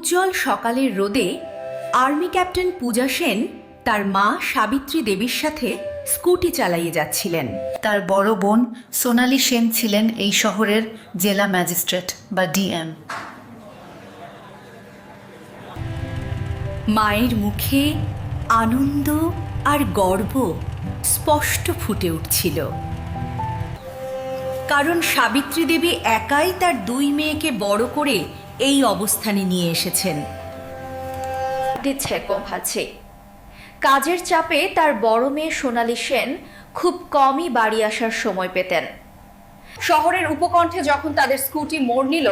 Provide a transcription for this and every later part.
উজ্জ্বল সকালের রোদে army captain পূজা সেন তার মা সাবিত্রী দেবীর সাথে স্কুটি চালিয়ে যাচ্ছিলেন। তার বড় বোন সোনালী সেন ছিলেন এই শহরের জেলা ম্যাজিস্ট্রেট বা ডিএম। মায়ের মুখে আনন্দ আর গর্ব স্পষ্ট ফুটে উঠছিল, কারণ সাবিত্রী দেবী একাই তার দুই মেয়েকে বড় করে এই অবস্থানে নিয়ে এসেছেন। দিচ্ছে আছে কাজের চাপে তার বড় মেয়ে সোনালী সেন খুব কমই বাড়ি আসার সময় পেতেন। শহরের উপকণ্ঠে যখন তাদের স্কুটি মোড় নিল,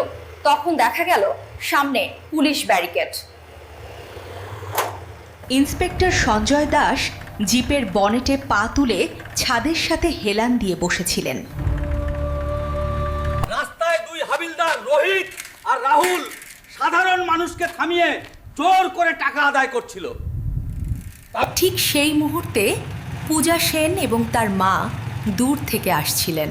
তখন দেখা গেল সামনে police barricade. Inspector Sanjay Das জিপের বনেটে পা তুলে ছাদের সাথে হেলান দিয়ে বসেছিলেন। রাস্তায় দুই হাবিলদার রোহিত আর রাহুল সাধারণ মানুষকে থামিয়ে জোর করে টাকা আদায় করছিল। ঠিক সেই মুহূর্তে পূজা সেন এবং তার মা দূর থেকে আসছিলেন।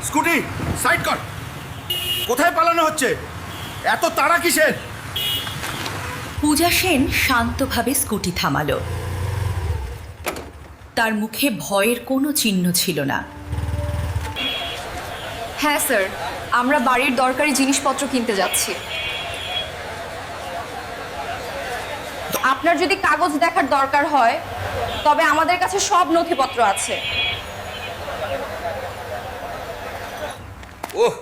স্কুটি সাইড কর, কোথায় পালানো হচ্ছে? এত তাড়া কিসের? পূজা সেন শান্তভাবে স্কুটি থামালো। তার মুখে ভয়ের কোনো চিহ্ন ছিল না। হ্যাঁ স্যার, আমরা বাড়ির দরকারি জিনিসপত্র কিনতে যাচ্ছি। আপনার যদি কাগজ দেখার দরকার হয়, তবে আমাদের কাছে সব নথিপত্র আছে। ওহ,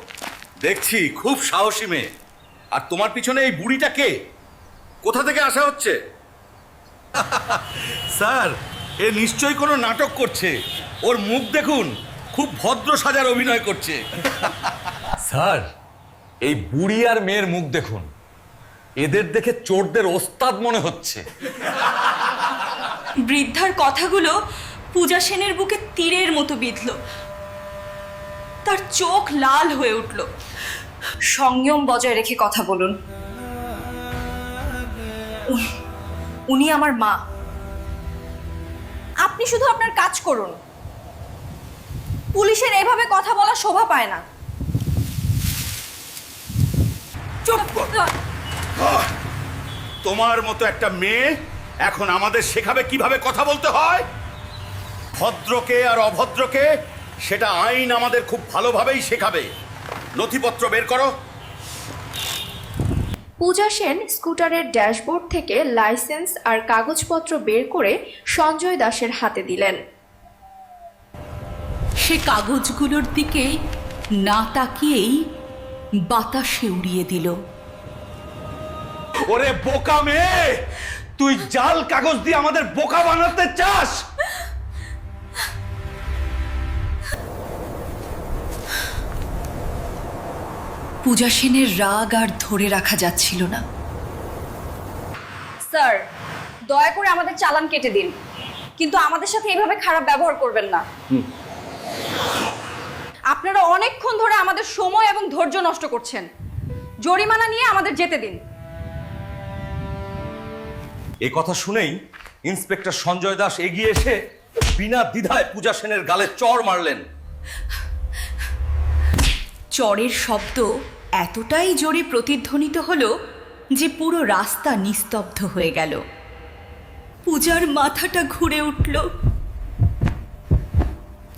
দেখছি খুব সাহসী মেয়ে। আর তোমার পিছনে এই বুড়িটা কে? কোথা থেকে আসা হচ্ছে? স্যার, এ নিশ্চয়ই কোনো নাটক করছে। ওর মুখ দেখুন, খুব ভদ্র সাজার অভিনয় করছে। স্যার, এই বুড়ি আর মেয়ের মুখ দেখুন, এদের দেখে চোরদের ওস্তাদ মনে হচ্ছে। বৃদ্ধার কথাগুলো পূজা সেনের বুকে তীরের মতো বিঁধল। তার চোখ লাল হয়ে উঠল। সংযম বজায় রেখে কথা বলুন। উনি আমার মা। আপনি শুধু আপনার কাজ করুন। পুলিশের এভাবে কথা বলা শোভা পায় না। চুপ কর। তোমার মতো একটা মেয়ে এখন আমাদের শেখাবে কিভাবে কথা বলতে হয়। ভদ্রকে আর অভদ্রকে সেটা আইন আমাদের খুব ভালোভাবেই শেখাবে। নথিপত্র বের করো। পূজা সেন স্কুটারের ড্যাশবোর্ড থেকে লাইসেন্স আর কাগজপত্র বের করে সঞ্জয় দাসের হাতে দিলেন। সে কাগজগুলোর দিকে না তাকিয়েই বাতাসে উড়িয়ে দিল। ওরে বোকা মেয়ে, তুই জাল কাগজ দিয়ে আমাদের বোকা বানাতে চাস? পূজা সেনের রাগ আর ধরে রাখা যাচ্ছিল না। স্যার, দয়া করে আমাদের চালান কেটে দিন, কিন্তু আমাদের সাথে এইভাবে খারাপ ব্যবহার করবেন না। আপনারা অনেকক্ষণ ধরে আমাদের সময় এবং ধৈর্য নষ্ট করছেন। জরিমানা নিয়ে আমাদের যেতে দিন। এ কথা শুনেই ইন্সপেক্টর সঞ্জয় দাস এগিয়ে এসে বিনা দ্বিধায় পূজা সেনের গালে চড় মারলেন। চড়ের শব্দ এতটাই জোরে প্রতিধ্বনিত হলো যে পুরো রাস্তা নিস্তব্ধ হয়ে গেল। পূজার মাথাটা ঘুরে উঠল,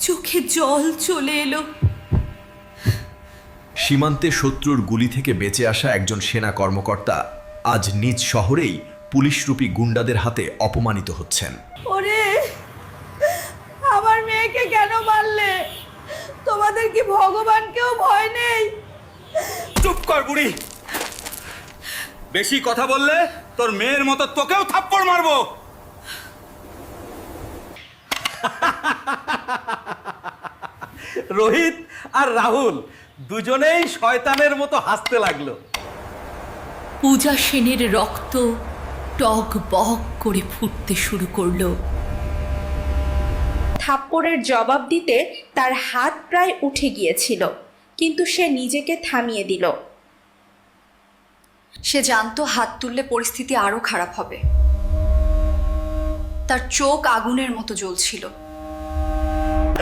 চোখে জল চলে এলো। সীমান্তে শত্রুর গুলি থেকে বেঁচে আসা একজন সেনা কর্মকর্তা আজ নিজ শহরেই পুলিশরূপী গুন্ডাদের হাতে অপমানিত হচ্ছেন। ওরে, আমার মেয়েকে কেন মারলে? তোমাদের কি ভগবানকেও ভয় নেই? চুপ কর বুড়ি। বেশি কথা বললে তোর মেয়ের মতো তোকেও থাপ্পড় মারবো। রোহিত আর রাহুল দুজনেই শয়তানের মতো হাসতে লাগলো। পূজা সেনের রক্ত টক বক করে ফুটতে শুরু করলো। থাপ্পড়ের জবাব দিতে তার হাত প্রায় উঠে গিয়েছিল, কিন্তু সে নিজেকে থামিয়ে দিল। সে জানতো হাত তুললে পরিস্থিতি আরো খারাপ হবে। তার চোখ আগুনের মতো জ্বলছিল।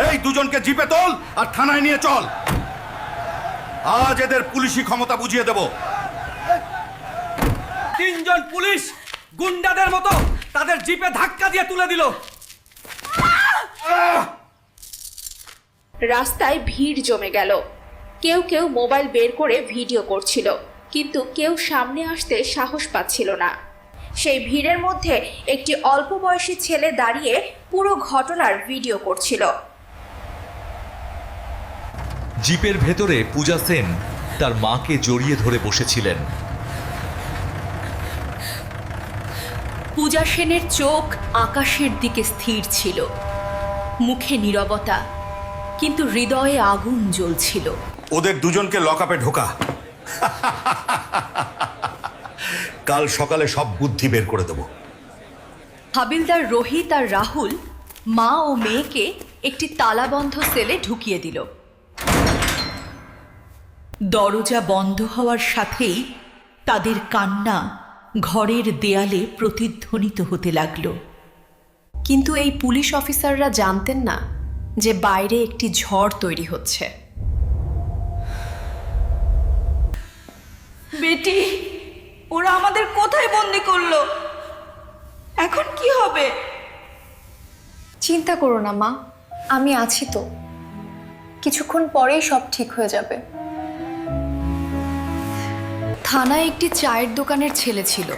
এই দুজনকে জিপে তোল আর থানায় নিয়ে চল। আজ এদের পুলিশি ক্ষমতা বুঝিয়ে দেব। 3 জন পুলিশ গুন্ডাদের মতো তাদের জিপে ধাক্কা দিয়ে তুলে দিল। রাস্তায় ভিড় জমে গেল। কেউ কেউ মোবাইল বের করে ভিডিও করছিল, কিন্তু কেউ সামনে আসতে সাহস পাচ্ছিল না। সেই ভিড়ের মধ্যে একটি অল্প বয়সী ছেলে দাঁড়িয়ে পুরো ঘটনার ভিডিও করছিল। জিপের ভেতরে পূজা সেন তার মাকে জড়িয়ে ধরে বসেছিলেন। পূজা সেনের চোখ আকাশের দিকে স্থির ছিল, মুখে নীরবতা, কিন্তু হৃদয়ে আগুন জ্বলছিল। ওদের দুজনকে লকআপে ঢোকা। কাল সকালে সব বুদ্ধি বের করে দেব। হাবিলদার রোহিত আর রাহুল মা ও মেয়েকে একটি তালাবন্ধ সেলে ঢুকিয়ে দিল। দরজা বন্ধ হওয়ার সাথেই তাদের কান্না ঘরের দেয়ালে প্রতিধ্বনিত হতে লাগলো। কিন্তু এই পুলিশ অফিসাররা জানতেন না যে বাইরে একটি ঝড় তৈরি হচ্ছে। বেটি, ওরা আমাদের কোথায় বন্দি করলো? এখন কি হবে? চিন্তা করো না মা, আমি আছি তো। কিছুক্ষণ পরেই সব ঠিক হয়ে যাবে। থানায় একটি চায়ের দোকানের ছেলে ছিল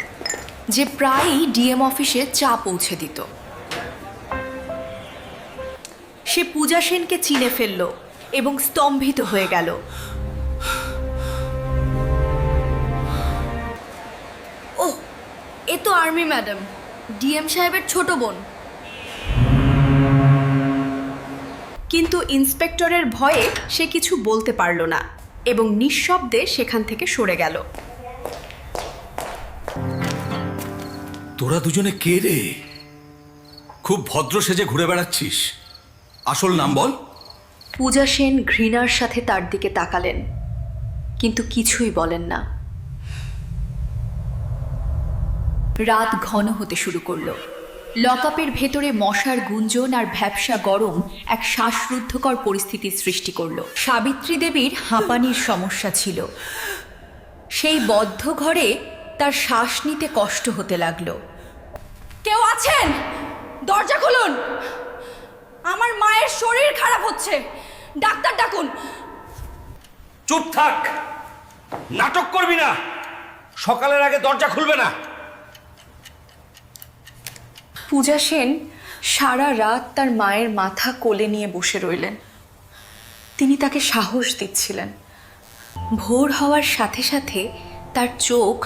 যে প্রায়ই ডিএম অফিসে চা পৌঁছে দিত। সে পূজা সেনকে চিনে ফেলল এবং স্তম্ভিত হয়ে গেল। ওহ, এ তো আর্মি ম্যাডাম, ডিএম সাহেবের ছোট বোন। কিন্তু ইন্সপেক্টরের ভয়ে সে কিছু বলতে পারল না এবং নিঃশব্দে সেখান থেকে সরে গেল। তোরা দুজনে কে রে? খুব ভদ্র সেজে ঘুরে বেড়াচ্ছিস। আসল নাম বল। পূজা সেন ঘৃণার সাথে তার দিকে তাকালেন, কিন্তু কিছুই বলেন না। রাত ঘন হতে শুরু করলো। লকআপের ভেতরে মশার গুঞ্জন আর ভ্যাপসা গরম এক শ্বাসরুদ্ধকর পরিস্থিতির সৃষ্টি করলো। সাবিত্রী দেবীর হাঁপানির সমস্যা ছিল। সেই বদ্ধ ঘরে তার শ্বাস নিতে কষ্ট হতে লাগলো। কেউ আছেন? দরজা খুলুন, আমার মায়ের শরীর খারাপ হচ্ছে, ডাক্তার ডাকুন। চুপ থাক, নাটক করবি না। সকালের আগে দরজা খুলবে না। পূজা সেন সারা রাত তার মায়ের মাথা কোলে নিয়ে বসে রইলেন। তিনি তাকে সাহস দিচ্ছিলেন। ভোর হওয়ার সাথে সাথে তার চোখ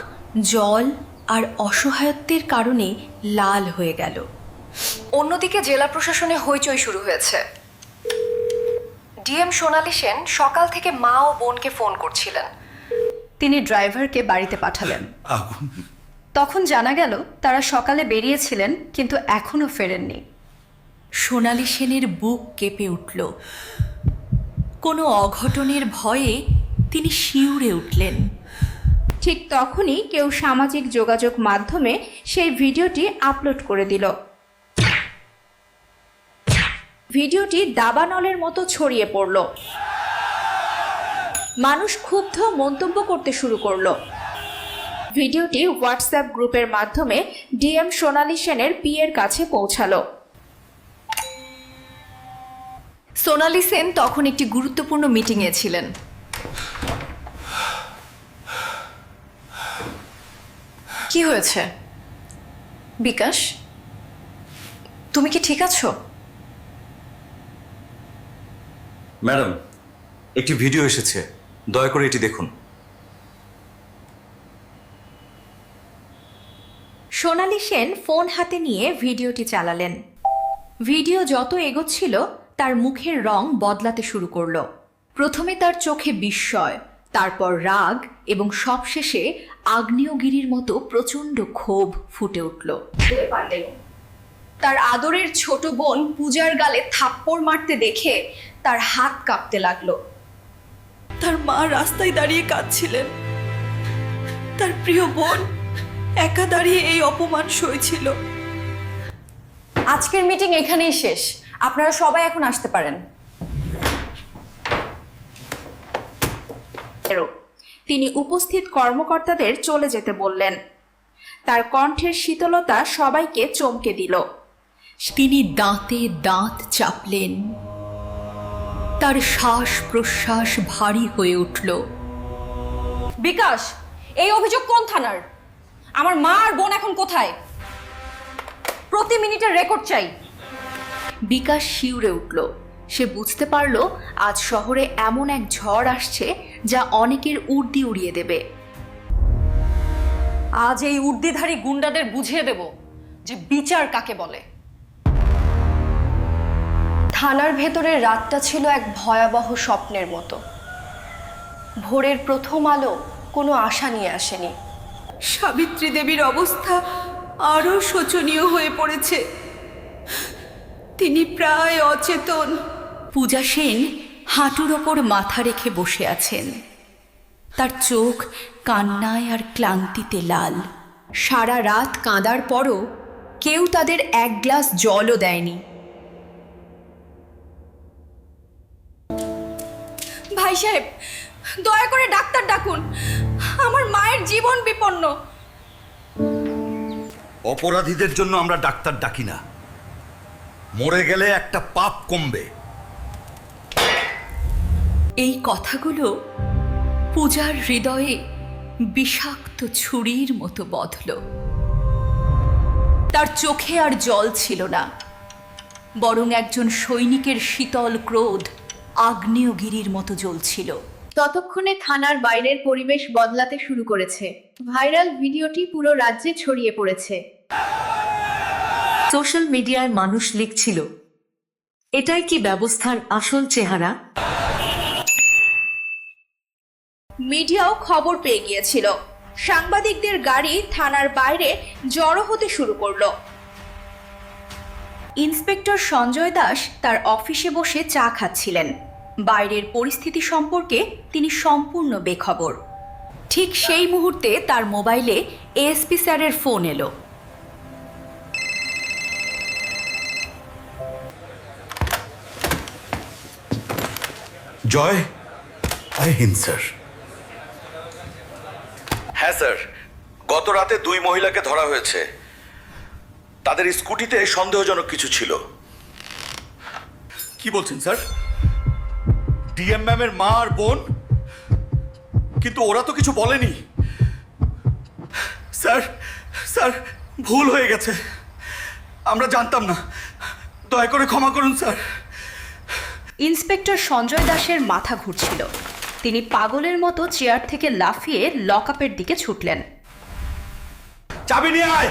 জল আর অসহায়ত্বের কারণে লাল হয়ে গেল। অন্যদিকে জেলা প্রশাসনে হইচই শুরু হয়েছে। ডিএম সোনালী সেন সকাল থেকে মা ও বোনকে ফোন করছিলেন। তিনি ড্রাইভারকে বাড়িতে পাঠালেন। তখন জানা গেল তারা সকালে বেরিয়েছিলেন, কিন্তু এখনো ফেরেননি। সোনালী সেনের বুক কেঁপে উঠল। কোনো অঘটনের ভয়ে তিনি শিউরে উঠলেন। ঠিক তখনই কেউ সামাজিক যোগাযোগ মাধ্যমে সেই ভিডিওটি আপলোড করে দিল। ভিডিওটি দাবানলের মতো ছড়িয়ে পড়ল। মানুষ ক্ষুব্ধ মন্তব্য করতে শুরু করলো। ভিডিওটি হোয়াটসঅ্যাপ গ্রুপের মাধ্যমে ডিএম সোনালী সেনের পিএর কাছে পৌঁছালো। সোনালী সেন তখন একটি গুরুত্বপূর্ণ মিটিংয়ে ছিলেন। কি হয়েছে বিকাশ? তুমি কি ঠিক আছো? ম্যাডাম, একটি ভিডিও এসেছে, দয়া করে এটি দেখুন। সোনালী সেন ফোন হাতে নিয়ে ভিডিওটি চালালেন। ভিডিও যত এগোচ্ছিল তার মুখের রং বদলাতে শুরু করলো। প্রথমে তার চোখে বিস্ময়, তারপর রাগ এবং সবশেষে আগ্নেয়গিরির মতো প্রচণ্ড ক্ষোভ ফুটে উঠল। তার আদরের ছোট বোন পূজার গালে থাপ্পড় মারতে দেখে তার হাত কাঁপতে লাগলো। তার মা রাস্তায় দাঁড়িয়ে কাঁদছিলেন। তার প্রিয় বোন একা দাঁড়িয়ে এই অপমান সইছিল। আজকের মিটিং এখানেই শেষ, আপনারা সবাই এখন আসতে পারেন। তিনি উপস্থিত কর্মকর্তাদের চলে যেতে বললেন। তার কণ্ঠের শীতলতা সবাইকে চমকে দিল। তিনি দাঁতে দাঁত চাপলেন। তার শ্বাস প্রশ্বাস ভারী হয়ে উঠল। বিকাশ, এই অভিযোগ কোন থানার? আমার মা আর বোন এখন কোথায়? প্রতি মিনিটের রেকর্ড চাই। বিকাশ শিউরে উঠল। সে বুঝতে পারল আজ শহরে এমন এক ঝড় আসছে যা অনেকের উর্দি উড়িয়ে দেবে। আজ এই উর্দিধারী গুন্ডাদের বুঝিয়ে দেব যে বিচার কাকে বলে। থানার ভেতরের রাতটা ছিল এক ভয়াবহ স্বপ্নের মতো। ভোরের প্রথম আলো কোনো আশা নিয়ে আসেনি। সাবিত্রী দেবীর অবস্থা আরো শোচনীয় হয়ে পড়েছে। তিনি প্রায় অচেতন। পূজা সেন হাঁটুর ওপর মাথা রেখে বসে আছেন। তার চোখ কান্নায় আর ক্লান্তিতে লাল। সারা রাত কাঁদার পরও কেউ তাদের এক গ্লাস জলও দেয়নি। ভাই সাহেব, দয়া করে ডাক্তার ডাকুন, আমার মায়ের জীবন বিপন্ন। অপরাধীদের জন্য আমরা ডাক্তার ডাকি না, মরে গেলে একটা পাপ কমবে। এই কথাগুলো পূজার হৃদয়ে বিষাক্ত ছুরির মতো বধল। তার চোখে আর জল ছিল না, বরং একজন সৈনিকের শীতল ক্রোধ আগ্নেয়গিরির মতো জ্বলছিল। ততক্ষণে থানার বাইরের পরিবেশ বদলাতে শুরু করেছে। ভাইরাল ভিডিওটি পুরো রাজ্যে ছড়িয়ে পড়েছে। সোশ্যাল মিডিয়ায় মানুষ লিখছিল, এটাই কি ব্যবস্থার আসল চেহারা? মিডিয়াও খবর পেয়ে গিয়েছিল। সাংবাদিকদের গাড়ি থানার বাইরে জড়ো হতে শুরু করলো। ইন্সপেক্টর সঞ্জয় দাস তার অফিসে বসে চা খাচ্ছিলেন। বাইরের পরিস্থিতি সম্পর্কে তিনি সম্পূর্ণ বেখবর। ঠিক সেই মুহূর্তে তার মোবাইলে এএসপি স্যারের ফোন এলো। জয়, আই হিন্দ স্যার। হ্যাঁ স্যার, গত রাতে 2 মহিলাকে ধরা হয়েছে। তাদের স্কুটিতে সন্দেহজনক কিছু ছিল। কি বলছেন স্যার? ডিএম ম্যামের মা আর বোন? কিন্তু ওরা তো কিছু বলেনি। স্যার স্যার, ভুল হয়ে গেছে, আমরা জানতাম না, দয়া করে ক্ষমা করুন স্যার। ইন্সপেক্টর সঞ্জয় দাসের মাথা ঘুরছিল। তিনি পাগলের মতো চেয়ার থেকে লাফিয়ে লকআপের দিকে ছুটলেন। চাবি নিয়ে আয়,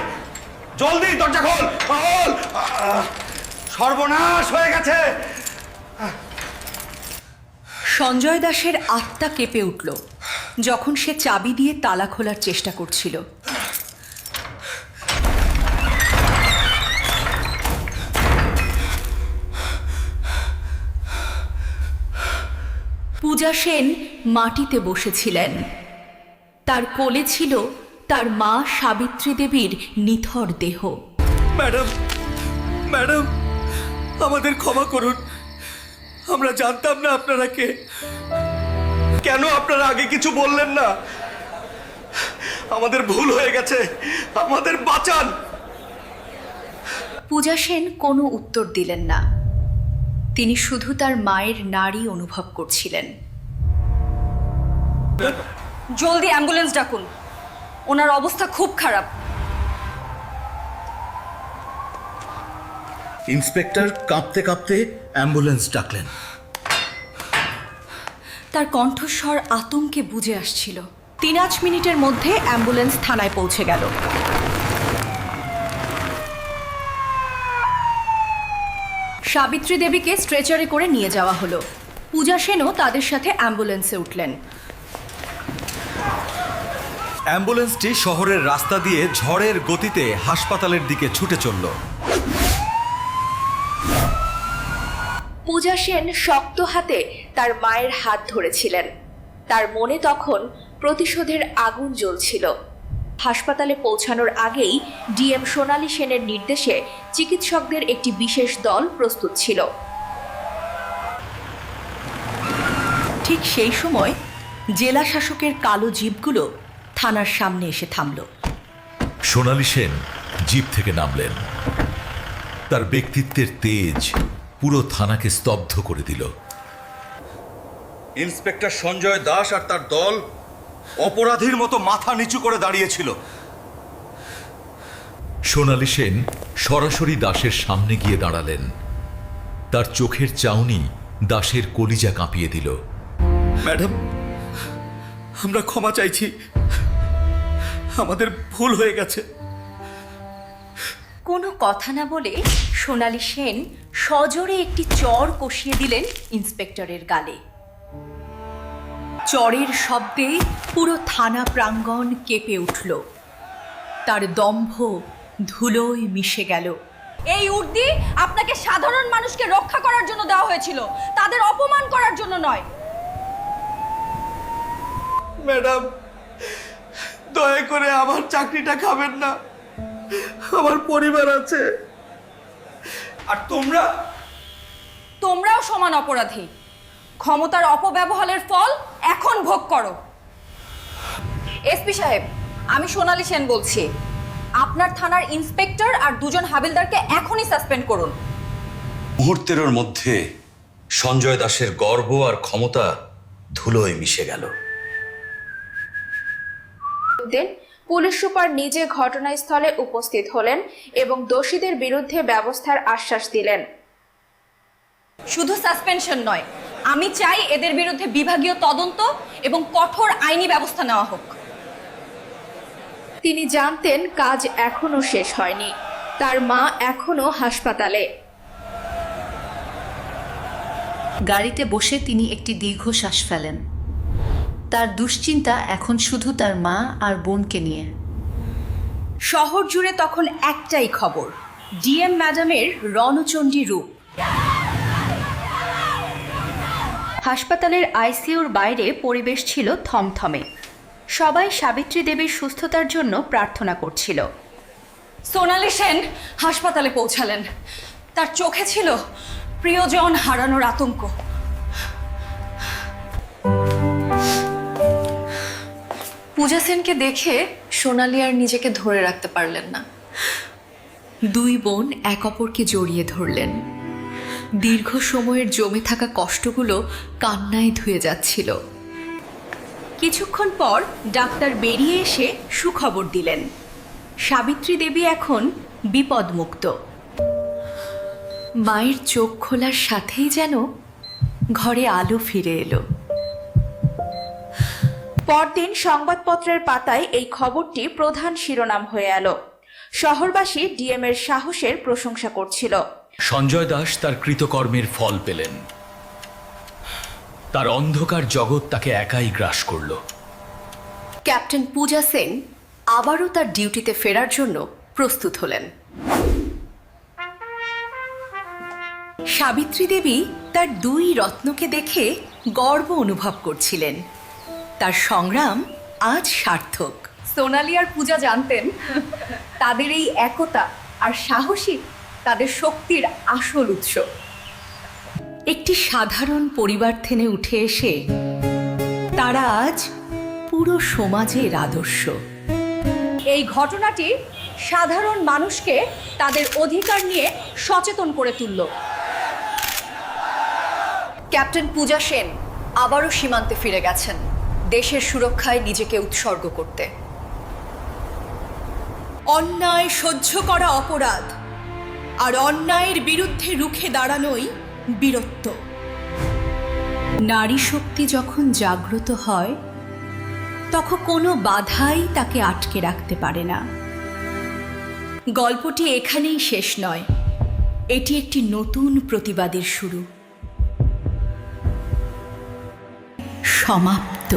জলদি দরজা খোল। খোল! সর্বনাশ হয়ে গেছে। সঞ্জয় দাসের আত্মা কেঁপে উঠল যখন সে চাবি দিয়ে তালা খোলার চেষ্টা করছিল। পূজা সেন মাটিতে বসেছিলেন। তার কোলে ছিল তার মা সাবিত্রী দেবীর নিথর দেহ। ম্যাডাম, ম্যাডাম, আমাদের ক্ষমা করুন, আমরা জানতাম না আপনারা কে। কেন আপনারা আগে কিছু বললেন না? আমাদের ভুল হয়ে গেছে, আমাদের বাঁচান। পূজা সেন কোনো উত্তর দিলেন না। তিনি শুধু তার মায়ের নাড়ি অনুভব করছিলেন। জলদি অ্যাম্বুলেন্স ডাকুন, ওনার অবস্থা খুব খারাপ। ইন্সপেক্টর কাঁপতে কাঁপতে অ্যাম্বুলেন্স ডাকলেন। তার কণ্ঠস্বর আতঙ্কে বুঝে আসছিল। 3-4 মিনিটের মধ্যে অ্যাম্বুলেন্স থানায় পৌঁছে গেল। সাবিত্রী দেবীকে স্ট্রেচারে করে নিয়ে যাওয়া হলো। পূজা সেনও তাদের সাথে অ্যাম্বুলেন্সে উঠলেন। অ্যাম্বুলেন্সটি শহরের রাস্তা দিয়ে ঝড়ের গতিতে হাসপাতালের দিকে ছুটে চলল। পূজা সেন শক্ত হাতে তার মায়ের হাত ধরেছিলেন। তার মনে তখন প্রতিশোধের আগুন জ্বলছিল। হাসপাতালে পৌঁছানোর আগেই ডিএম সোনালী সেনের নির্দেশে চিকিৎসকদের একটি বিশেষ দল প্রস্তুত ছিল। ঠিক সেই সময় জেলা শাসকের কালো জিপগুলো থানার সামনে এসে থামল। সোনালী সেন জিপ থেকে নামলেন। তার ব্যক্তিত্বের তেজ পুরো থানাকে স্তব্ধ করে দিল। ইন্সপেক্টর সঞ্জয় দাস আর তার দল অপরাধীর মতো মাথা নিচু করে দাঁড়িয়েছিল। সোনালী সেন সরাসরি দাসের সামনে গিয়ে দাঁড়ালেন। তার চোখের চাউনি দাসের কলিজা কাঁপিয়ে দিল। ম্যাডাম, আমরা ক্ষমা চাইছি, আমাদের ভুল হয়ে গেছে। কোনো কথা না বলে সোনালী সেন সজোরে একটি চড় কষিয়ে দিলেন ইন্সপেক্টরের গালে। চড়ের শব্দে পুরো থানা প্রাঙ্গণ কেঁপে উঠল। তার দম্ভ ধুলোয় মিশে গেল। এই উর্দি আপনাকে সাধারণ মানুষকে রক্ষা করার জন্য দেওয়া হয়েছিল, তাদের অপমান করার জন্য নয়। ম্যাডাম, দয়া করে আমার চাকরিটা খাবেন না, আমার পরিবার আছে। আর তোমরাও সমান অপরাধী। ক্ষমতার অপব্যবহারের ফল এখন ভোগ করো। এসপি সাহেব, আমি সোনালী সেন বলছি। আপনার থানার ইন্সপেক্টর আর দুজন হাবিলদারকে এখনই সাসপেন্ড করুন। মুহূর্তের মধ্যে সঞ্জয় দাসের গর্ব আর ক্ষমতা ধুলোয় মিশে গেল। দিন পুলিশ সুপার নিজে ঘটনাস্থলে উপস্থিত হলেন এবং দোষীদের বিরুদ্ধে ব্যবস্থার আশ্বাস দিলেন। শুধু সাসপেনশন নয়, আমি চাই এদের বিরুদ্ধে বিভাগীয় তদন্ত এবং কঠোর আইনি ব্যবস্থা নেওয়া হোক। তিনি জানতেন কাজ এখনো শেষ হয়নি, তার মা এখনো হাসপাতালে। গাড়িতে বসে তিনি একটি দীর্ঘশ্বাস ফেলেন। তার দুশ্চিন্তা এখন শুধু তার মা আর বোনকে নিয়ে। শহর জুড়ে তখন একটাই খবর, ডিএম ম্যাডামের রণচণ্ডী রূপ। হাসপাতালের আইসিইউর বাইরে পরিবেশ ছিল থমথমে। সবাই সাবিত্রী দেবীর সুস্থতার জন্য প্রার্থনা করছিল। সোনালী সেন হাসপাতালে পৌঁছালেন। তার চোখে ছিল প্রিয়জন হারানোর আতঙ্ক। পূজা সেনকে দেখে সোনালী আর নিজেকে ধরে রাখতে পারলেন না। দুই বোন এক অপরকে জড়িয়ে ধরলেন। দীর্ঘ সময়ের জমে থাকা কষ্টগুলো কান্নায় ধুয়ে যাচ্ছিল। কিছুক্ষণ পর ডাক্তার বেরিয়ে এসে সুখবর দিলেন, সাবিত্রী দেবী এখন বিপদমুক্ত। মায়ের চোখ খোলার সাথেই যেন ঘরে আলো ফিরে এলো। পরদিন সংবাদপত্রের পাতায় এই খবরটি প্রধান শিরোনাম হয়ে এলো। শহরবাসী ডিএম এর সাহসের প্রশংসা করছিল। সঞ্জয় দাস তার কৃতকর্মের ফল পেলেন। তার অন্ধকার জগৎ তাকে একাই গ্রাস করল। ক্যাপ্টেন পূজা সেন আবারও তার ডিউটিতে ফেরার জন্য প্রস্তুত হলেন। সাবিত্রী দেবী তার দুই রত্নকে দেখে গর্ব অনুভব করছিলেন। তার সংগ্রাম আজ সার্থক। সোনালী আর পূজা জানতেন তাদের এই একতা আর সাহসী তাদের শক্তির আসল উৎস। একটি সাধারণ পরিবার থেকে উঠে এসে তারা আজ পুরো সমাজের আদর্শ। এই ঘটনাটি সাধারণ মানুষকে তাদের অধিকার নিয়ে সচেতন করে তুলল। ক্যাপ্টেন পূজা সেন আবারও সীমান্তে ফিরে গেছেন, দেশের সুরক্ষায় নিজেকে উৎসর্গ করতে। অন্যায় সহ্য করা অপরাধ, আর অন্যায়ের বিরুদ্ধে রুখে দাঁড়ানোই বীরত্ব। নারী শক্তি যখন জাগ্রত হয় তখন কোনো বাধাই তাকে আটকে রাখতে পারে না। গল্পটি এখানেই শেষ নয়, এটি একটি নতুন প্রতিবাদের শুরু। সমাপ্ত।